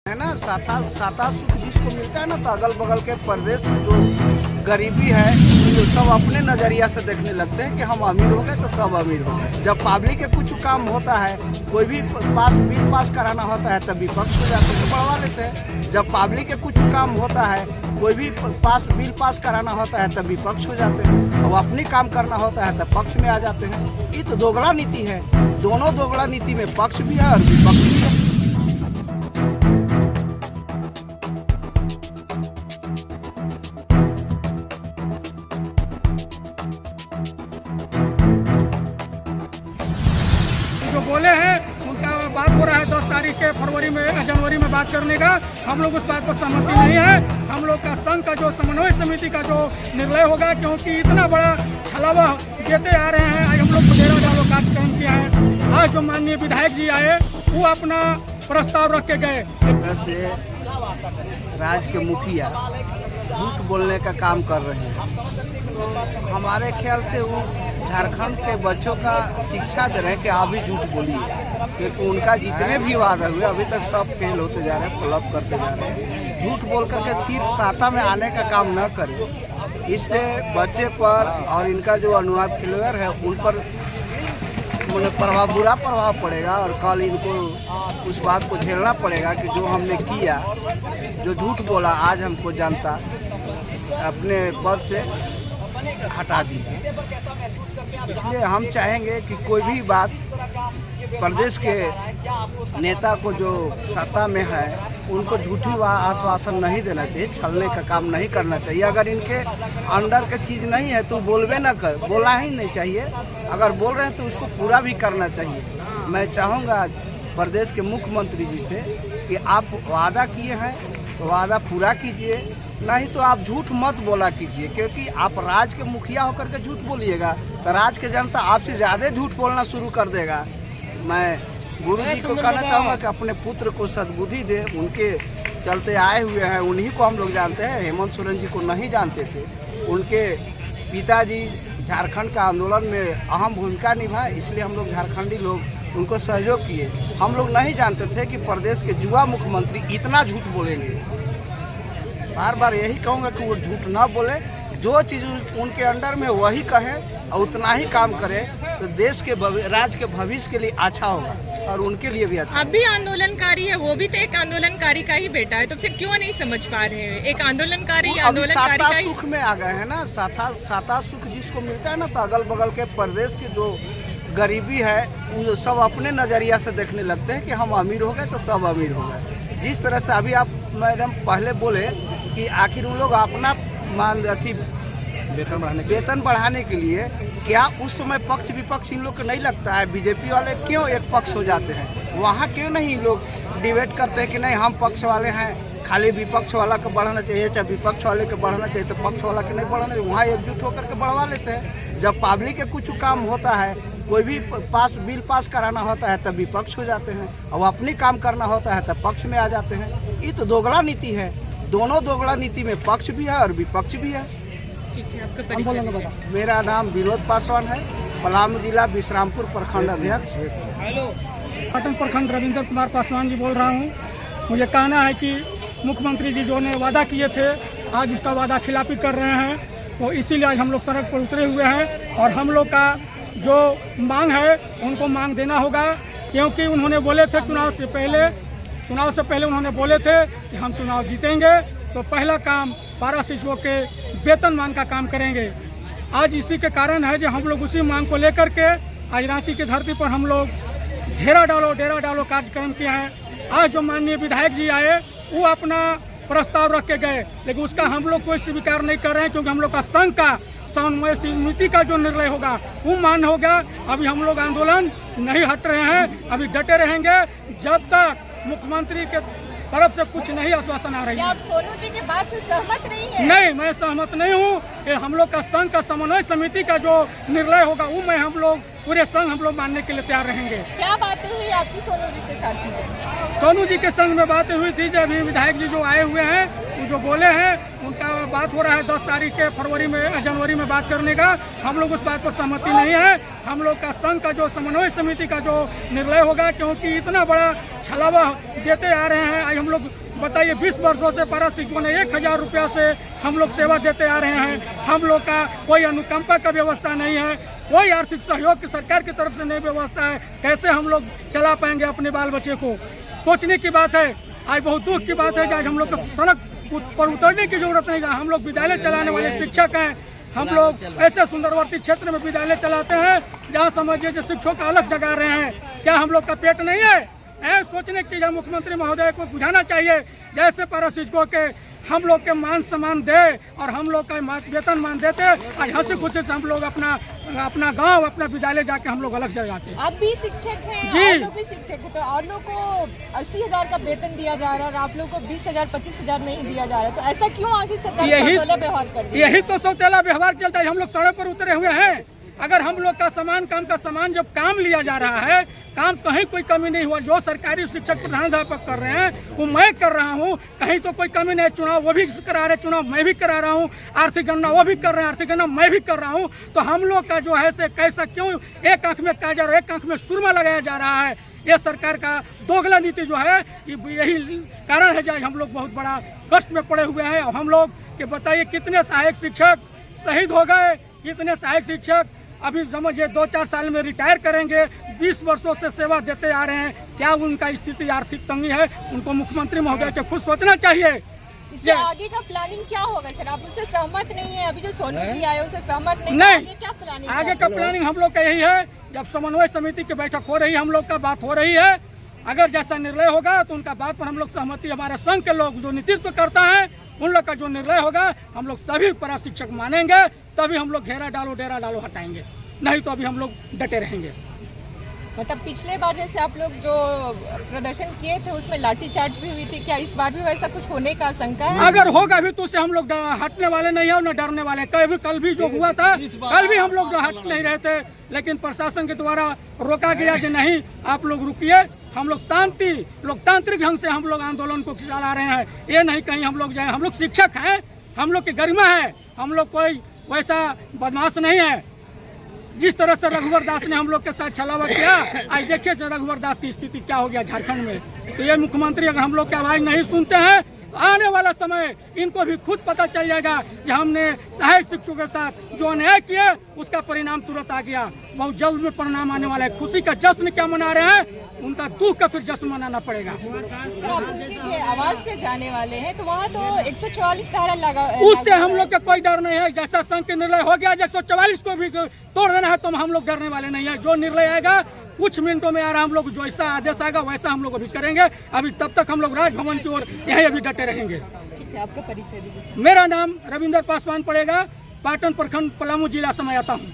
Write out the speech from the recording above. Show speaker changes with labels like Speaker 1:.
Speaker 1: है ना, साता सुख जिसको मिलता है ना, तो अगल बगल के प्रदेश में जो गरीबी है तो सब अपने नज़रिया से देखने लगते हैं कि हम अमीर हो गए तो सब अमीर हो गए। जब पब्लिक के कुछ काम होता है, कोई भी बिल पास कराना होता है तब विपक्ष हो जाते हैं, बढ़वा लेते हैं। जब पब्लिक के कुछ काम होता है, कोई भी बिल पास कराना होता है तब विपक्ष हो जाते हैं, और अपनी काम करना होता है तब पक्ष में आ जाते हैं। ये तो दोगला नीति है। दोनों दोगला नीति में पक्ष भी है और विपक्ष भी है।
Speaker 2: जो बोले हैं उनका बात हो रहा है 10 तारीख के जनवरी में बात करने का। हम लोग उस बात पर सहमति नहीं है। हम लोग का संघ का जो समन्वय समिति का जो निर्णय होगा, क्योंकि इतना बड़ा छलावा देते आ रहे हैं। आज हम लोग डेरा डालो कार्यक्रम किया है। आज जो माननीय विधायक जी आए वो अपना प्रस्ताव रख के गए।
Speaker 1: वैसे राज्य के मुखिया झूठ बोलने का काम कर रहे हैं। हमारे ख्याल से वो झारखंड के बच्चों का शिक्षा दे रहे हैं कि आप भी झूठ बोलिए, क्योंकि उनका जितने भी वादा हुए अभी तक सब फेल होते जा रहे हैं, फ्लॉप करते जा रहे हैं। झूठ बोल करके सिर्फ साता में आने का काम न करें। इससे बच्चे पर और इनका जो अनुवाद फॉलोअर है उन पर बुरा प्रभाव पड़ेगा, और कल इनको उस बात को झेलना पड़ेगा कि जो हमने किया, जो झूठ बोला, आज हमको जनता अपने पद से हटा दीजिए। इसलिए हम चाहेंगे कि कोई भी बात प्रदेश के नेता को जो सत्ता में है उनको झूठी आश्वासन नहीं देना चाहिए, छलने का काम नहीं करना चाहिए। अगर इनके अंडर की चीज़ नहीं है तो बोलबे ना कर, बोला ही नहीं चाहिए। अगर बोल रहे हैं तो उसको पूरा भी करना चाहिए। मैं चाहूँगा प्रदेश के मुख्यमंत्री जी से कि आप वादा किए हैं तो वादा पूरा कीजिए, नहीं तो आप झूठ मत बोला कीजिए, क्योंकि आप राज्य के मुखिया होकर के झूठ बोलिएगा तो राज्य के जनता आपसे ज़्यादा झूठ बोलना शुरू कर देगा। मैं गुरु जी को कहना चाहूँगा कि अपने पुत्र को सद्बुद्धि दे। उनके चलते आए हुए हैं, उन्हीं को हम लोग जानते हैं। हेमंत सोरेन जी को नहीं जानते थे। उनके पिताजी झारखंड का आंदोलन में अहम भूमिका निभाए, इसलिए हम लोग झारखंडी लोग उनको सहयोग किए। हम लोग नहीं जानते थे कि प्रदेश के युवा मुख्यमंत्री इतना झूठ बोलेंगे। बार बार यही कहूँगा कि वो झूठ ना बोले, जो चीज़ उनके अंडर में वही कहें और उतना ही काम करें, तो देश के राज्य के भविष्य के लिए अच्छा होगा और उनके लिए भी अच्छा।
Speaker 3: अब भी आंदोलनकारी है, वो भी तो एक आंदोलनकारी का ही बेटा है, तो फिर क्यों नहीं समझ पा रहे हैं? एक आंदोलनकारी
Speaker 1: साता सुख में आ गए हैं ना। साता सुख जिसको मिलता है ना, तो अगल बगल के प्रदेश की जो गरीबी है वो सब अपने नज़रिया से देखने लगते हैं कि हम अमीर हो गए तो सब अमीर हो गए। जिस तरह से अभी आप मैडम पहले बोले कि आखिर उन लोग अपना वेतन बढ़ाने के लिए क्या उस समय पक्ष विपक्ष इन लोग को नहीं लगता है? बीजेपी वाले क्यों एक पक्ष हो जाते हैं? वहाँ क्यों नहीं लोग डिबेट करते हैं कि नहीं हम पक्ष वाले हैं, खाली विपक्ष वाला को बढ़ाना चाहिए, चाहे विपक्ष वाले को बढ़ाना चाहिए तो पक्ष वाला को नहीं बढ़ाना चाहिए? वहाँ एकजुट होकर के बढ़वा लेते हैं। जब पब्लिक के कुछ काम होता है, कोई भी बिल पास कराना होता है तब विपक्ष हो जाते हैं, और अपनी काम करना होता है तब पक्ष में आ जाते हैं। ये तो दोगला नीति है। दोनों दोगला नीति में पक्ष भी है और विपक्ष भी है।
Speaker 3: ठीक है, आपका परिचय?
Speaker 1: मेरा नाम विनोद पासवान है, पलामू जिला विश्रामपुर प्रखंड अध्यक्ष।
Speaker 2: पाटन प्रखंड रविंद्र कुमार पासवान जी बोल रहा हूँ। मुझे कहना है कि मुख्यमंत्री जी जो ने वादा किए थे, आज उसका वादा खिलाफी कर रहे हैं, तो इसीलिए आज हम लोग सड़क पर उतरे हुए हैं। और हम लोग का जो मांग है उनको मांग देना होगा, क्योंकि उन्होंने बोले थे चुनाव से पहले उन्होंने बोले थे कि हम चुनाव जीतेंगे तो पहला काम पारा शिक्षकों के वेतनमान का काम करेंगे। आज इसी के कारण है जो हम लोग उसी मांग को लेकर के आज रांची की धरती पर हम लोग डेरा डालो कार्यक्रम किए हैं। आज जो माननीय विधायक जी आए वो अपना प्रस्ताव रख के गए, लेकिन उसका हम लोग कोई स्वीकार नहीं कर रहे हैं, क्योंकि हम लोग का संघ का समन्वय समिति का जो निर्णय होगा वो मान्य होगा। अभी हम लोग आंदोलन नहीं हट रहे हैं, अभी डटे रहेंगे जब तक मुख्यमंत्री के तरफ से कुछ नहीं आश्वासन आ रही है।
Speaker 3: आप सोनू जी की बात से सहमत नहीं है?
Speaker 2: नहीं, मैं सहमत नहीं हूँ। ये हम लोग का संघ का समन्वय समिति का जो निर्णय होगा वो मैं हम लोग पूरे संघ हम लोग मानने के लिए तैयार रहेंगे।
Speaker 3: क्या बातें हुई आपकी सोनू जी के साथ में?
Speaker 2: सोनू जी के संग में बातें हुई थी। जब विधायक जी जो आए हुए हैं वो जो बोले हैं उनका बात हो रहा है 10 तारीख के जनवरी में बात करने का, हम लोग उस बात पर सहमति नहीं है। हम लोग का संघ का जो समन्वय समिति का जो निर्णय होगा, क्योंकि इतना बड़ा छलावा देते आ रहे हैं। आज हम लोग बताइए 20 वर्षों से पैरा शिक्षकों ने 1000 रुपया से हम लोग सेवा देते आ रहे हैं। हम लोग का कोई अनुकंपा का व्यवस्था नहीं है, कोई आर्थिक सहयोग की सरकार की तरफ से नहीं व्यवस्था है। कैसे हम लोग चला पाएंगे अपने बाल बच्चे को? सोचने की बात है। आज बहुत दुख की बात है कि आज हम लोग को सड़क पर उतरने की जरूरत नहीं है। हम लोग विद्यालय चलाने वाले शिक्षक हैं। हम लोग ऐसे सुंदरवर्ती क्षेत्र में विद्यालय चलाते हैं जहाँ समझिए जो शिक्षकों का अलग जगा रहे हैं। क्या हम लोग का पेट नहीं है? सोचने की चीज है। मुख्यमंत्री महोदय को बुझाना चाहिए, जैसे पैरा शिक्षकों के हम लोग के मान सम्मान दे और हम लोग का वेतन मान देते। आज हंसी खुशी से हम लोग अपना गांव, अपना विद्यालय जाके हम लोग अलग जगाते हैं।
Speaker 3: आप भी शिक्षक हैं,
Speaker 2: जी।
Speaker 3: और लोग भी शिक्षक हैं, तो और लोग को 80,000 का वेतन दिया जा रहा है और आप लोग को 20,000 25,000 नहीं दिया जा रहा है, तो ऐसा क्यों आगे सरकार सौतेला व्यवहार कर रही है?
Speaker 2: यही तो सौतेला व्यवहार चलता है। हम लोग सड़क पर उतरे हुए हैं। अगर हम लोग का समान काम का समान जब काम लिया जा रहा है, काम कहीं कोई कमी नहीं हुआ। जो सरकारी शिक्षक प्रधानाध्यापक कर रहे हैं वो मैं कर रहा हूँ, कहीं तो कोई कमी नहीं। चुनाव वो भी करा रहे, चुनाव मैं भी करा रहा हूँ, आर्थिक गणना वो भी कर रहे हैं, आर्थिक गणना मैं भी कर रहा हूँ। तो हम लोग का जो है से कैसा क्यों एक आंख में काजल और एक आंख में सुरमा लगाया जा रहा है? ये सरकार का दोगला नीति जो है, यही कारण है जो हम लोग बहुत बड़ा कष्ट में पड़े हुए हैं। हम लोग के बताइए कितने सहायक शिक्षक शहीद हो गए, कितने सहायक शिक्षक अभी समझिए 2-4 साल में रिटायर करेंगे। 20 वर्षों से सेवा देते आ रहे हैं। क्या उनका स्थिति आर्थिक तंगी है? उनको मुख्यमंत्री महोदय को खुद सोचना चाहिए।
Speaker 3: इससे आगे का प्लानिंग क्या होगा सर? आप उससे सहमत नहीं है? अभी जो सोनू जी आए उससे सहमत नहीं, आगे क्या प्लानिंग?
Speaker 2: आगे का प्लानिंग हम लोग का यही है, जब समन्वय समिति की बैठक हो रही है, हम लोग का बात हो रही है, अगर जैसा निर्णय होगा तो उनका बात पर हम लोग सहमति, हमारे संघ के लोग जो नेतृत्व करता है उन लोग का जो निर्णय होगा हम लोग सभी पैरा शिक्षक मानेंगे, तभी हम लोग घेरा डालो डेरा डालो हटाएंगे, नहीं तो अभी हम लोग डटे रहेंगे।
Speaker 3: मतलब पिछले बार जैसे आप लोग जो प्रदर्शन किए थे उसमें लाठीचार्ज भी हुई थी, क्या इस बार भी वैसा कुछ होने का आशंका है?
Speaker 2: अगर होगा भी तो उससे हम लोग हटने वाले नहीं है, न डरने वाले। कल भी जो हुआ था, कल भी हम लोग जो हट नहीं रहे थे, लेकिन प्रशासन के द्वारा रोका गया कि नहीं आप लोग रुकिए। हम लोग शांति लोकतांत्रिक ढंग से हम लोग आंदोलन को चला रहे हैं। ये नहीं कहीं हम लोग जाए। हम लोग शिक्षक हैं, हम लोग की गरिमा है, हम लोग कोई वैसा बदमाश नहीं है। जिस तरह से रघुवर दास ने हम लोग के साथ छलावा किया, आज देखिए रघुवर दास की स्थिति क्या हो गया झारखंड में। तो ये मुख्यमंत्री अगर हम लोग की आवाज नहीं सुनते हैं, आने वाला समय इनको भी खुद पता चल जाएगा कि हमने सहायक शिक्षकों के साथ जो अन्याय किया उसका परिणाम तुरंत आ गया। बहुत जल्द में परिणाम आने वाला है। खुशी का जश्न क्या मना रहे हैं, उनका दुख का फिर जश्न मनाना पड़ेगा।
Speaker 3: आप उनके आवाज पे जाने वाले हैं तो वहाँ तो 144 धारा लगा,
Speaker 2: उससे हम लोग का कोई डर नहीं है। जैसा संघ के निर्णय हो गया 144 को भी तोड़ देना है तो हम लोग डरने वाले नहीं है। जो निर्णय आएगा कुछ मिनटों में हम लोग जो ऐसा आदेश आएगा वैसा हम लोग अभी करेंगे। अभी तब तक हम लोग राजभवन की ओर यहीं अभी डटे रहेंगे।
Speaker 3: आपका परिचय दीजिए।
Speaker 2: मेरा नाम रविंदर पासवान पड़ेगा, पाटन प्रखंड पलामू जिला से मैं आता हूँ।